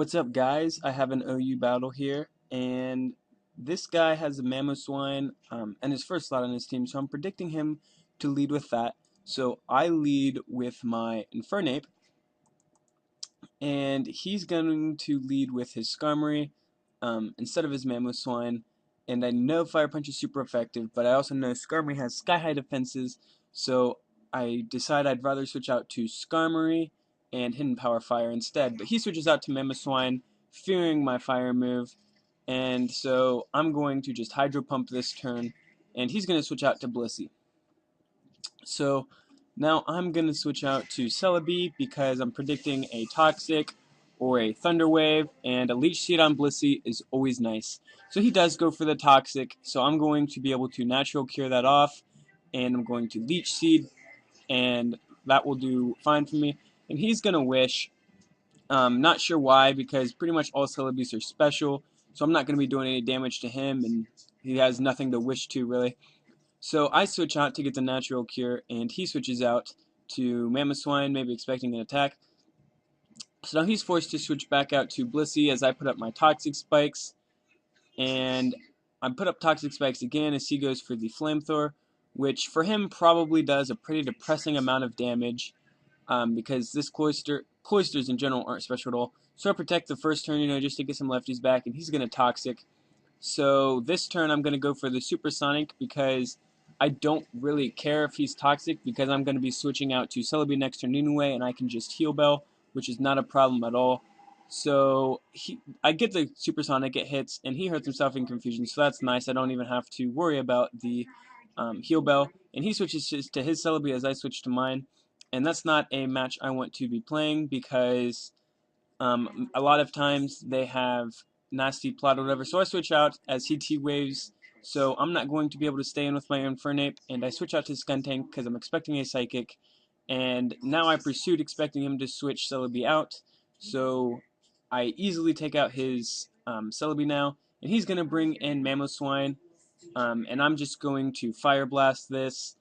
What's up, guys? I have an OU battle here, and this guy has a Mamoswine and his first slot on his team, so I'm predicting him to lead with that. So I lead with my Infernape, and he's going to lead with his Skarmory instead of his Mamoswine. And I know Fire Punch is super effective, but I also know Skarmory has sky-high defenses, so I decide I'd rather switch out to Skarmory and Hidden Power Fire instead. But he switches out to Mamoswine, fearing my Fire move, and so I'm going to just Hydro Pump this turn, and he's going to switch out to Blissey. So now I'm going to switch out to Celebi because I'm predicting a Toxic or a Thunder Wave, and a Leech Seed on Blissey is always nice. So he does go for the Toxic, so I'm going to be able to Natural Cure that off, and I'm going to Leech Seed, and that will do fine for me. And he's going to Wish. Not sure why, because pretty much all Celebes are special, so I'm not going to be doing any damage to him, and he has nothing to wish to, really. So I switch out to get the Natural Cure, and he switches out to Mamoswine, maybe expecting an attack. So now he's forced to switch back out to Blissey as I put up my Toxic Spikes, and I put up Toxic Spikes again as he goes for the Flamethrower, which for him probably does a pretty depressing amount of damage, because this Cloysters in general aren't special at all. So I protect the first turn, just to get some lefties back, and he's going to Toxic. So this turn I'm going to go for the Supersonic because I don't really care if he's Toxic because I'm going to be switching out to Celebi next turn anyway, and I can just Heal Bell, which is not a problem at all. So I get the Supersonic, it hits, and he hurts himself in Confusion, so that's nice. I don't even have to worry about the Heal Bell. And he switches to his Celebi as I switch to mine, and that's not a match I want to be playing because a lot of times they have nasty plot or whatever, so I switch out as he T-Waves, so I'm not going to be able to stay in with my Infernape, and I switch out to Skuntank because I'm expecting a Psychic, and now I pursued expecting him to switch Celebi out, so I easily take out his Celebi now, and he's going to bring in Mamoswine, and I'm just going to Fire Blast this,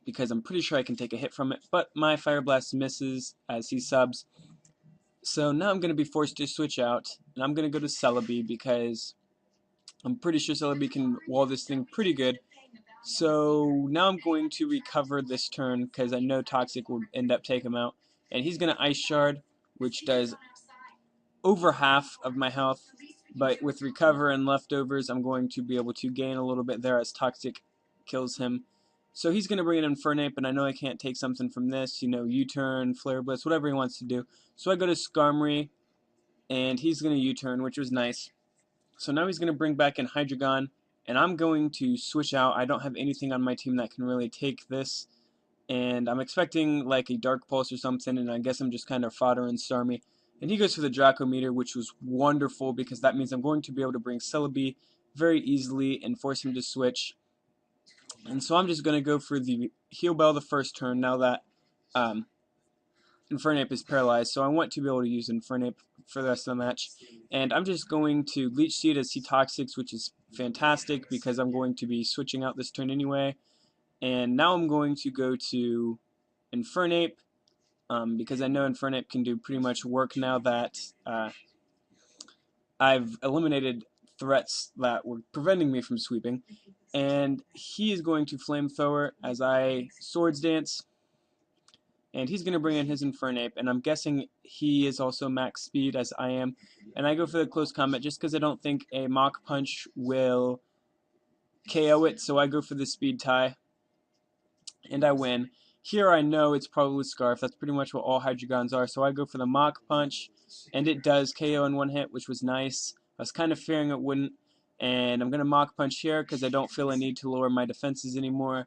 because I'm pretty sure I can take a hit from it, but my Fire Blast misses as he subs. So now I'm going to be forced to switch out, and I'm going to go to Celebi because I'm pretty sure Celebi can wall this thing pretty good. So now I'm going to recover this turn because I know Toxic will end up taking him out. And he's going to Ice Shard, which does over half of my health. But with Recover and Leftovers, I'm going to be able to gain a little bit there as Toxic kills him. So he's going to bring in Infernape, and I know I can't take something from this, U-turn, Flare Blitz, whatever he wants to do. So I go to Skarmory, and he's going to U-turn, which was nice. So now he's going to bring back in Hydreigon, and I'm going to switch out. I don't have anything on my team that can really take this, and I'm expecting like a Dark Pulse or something, and I guess I'm just kind of fodder and Starmie. And he goes for the Draco Meter, which was wonderful because that means I'm going to be able to bring Celebi very easily and force him to switch. And so I'm just going to go for the Heal Bell the first turn now that Infernape is paralyzed. So I want to be able to use Infernape for the rest of the match. And I'm just going to Leech Seed as he Toxics, which is fantastic because I'm going to be switching out this turn anyway. And now I'm going to go to Infernape because I know Infernape can do pretty much work now that I've eliminated threats that were preventing me from sweeping. And he is going to Flamethrower as I Swords Dance. And he's going to bring in his Infernape, and I'm guessing he is also max speed as I am. And I go for the close combat just because I don't think a Mach Punch will KO it, so I go for the speed tie, and I win. Here I know it's probably Scarf. That's pretty much what all Hydreigons are, so I go for the Mach Punch, and it does KO in one hit, which was nice. I was kind of fearing it wouldn't, and I'm going to Mach Punch here because I don't feel a need to lower my defenses anymore.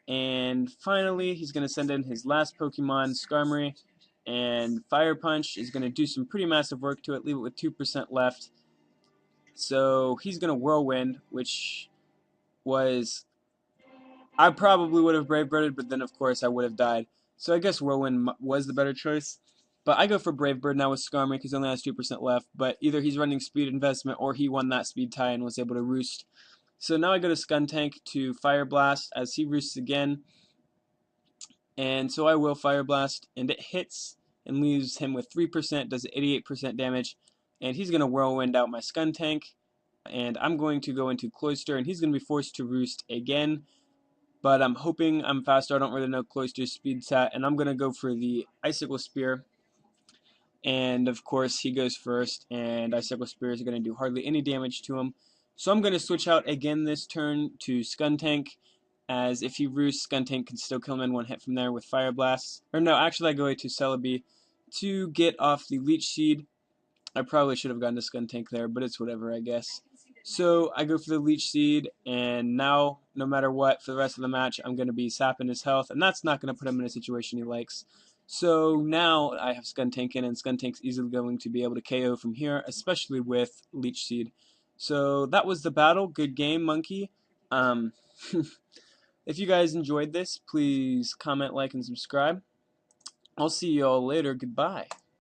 And finally, he's going to send in his last Pokemon, Skarmory, and Fire Punch is going to do some pretty massive work to it, leave it with 2% left. So he's going to Whirlwind, which was... I probably would have Brave Birded, but then of course I would have died. So I guess Whirlwind was the better choice. But I go for Brave Bird now with Skarmory because he only has 2% left. But either he's running Speed Investment or he won that Speed tie and was able to roost. So now I go to Skuntank to Fire Blast as he roosts again. And so I will Fire Blast, and it hits, and leaves him with 3%, does 88% damage, and he's going to whirlwind out my Skuntank, and I'm going to go into Cloyster, and he's going to be forced to roost again, but I'm hoping I'm faster. I don't really know Cloyster's speed stat, and I'm going to go for the Icicle Spear. And of course he goes first, and Icicle Spear is going to do hardly any damage to him. So I'm going to switch out again this turn to Skuntank, as if he roosts, Skuntank can still kill him in one hit from there with Fire Blast. Or no, actually I go to Celebi to get off the Leech Seed. I probably should have gotten to Skuntank there, but it's whatever, I guess. So I go for the Leech Seed, and now, no matter what, for the rest of the match, I'm going to be sapping his health, and that's not going to put him in a situation he likes. So now I have Skuntank in, and Skuntank's easily going to be able to KO from here, especially with Leech Seed. So that was the battle. Good game, Monkey. If you guys enjoyed this, please comment, like, and subscribe. I'll see you all later. Goodbye.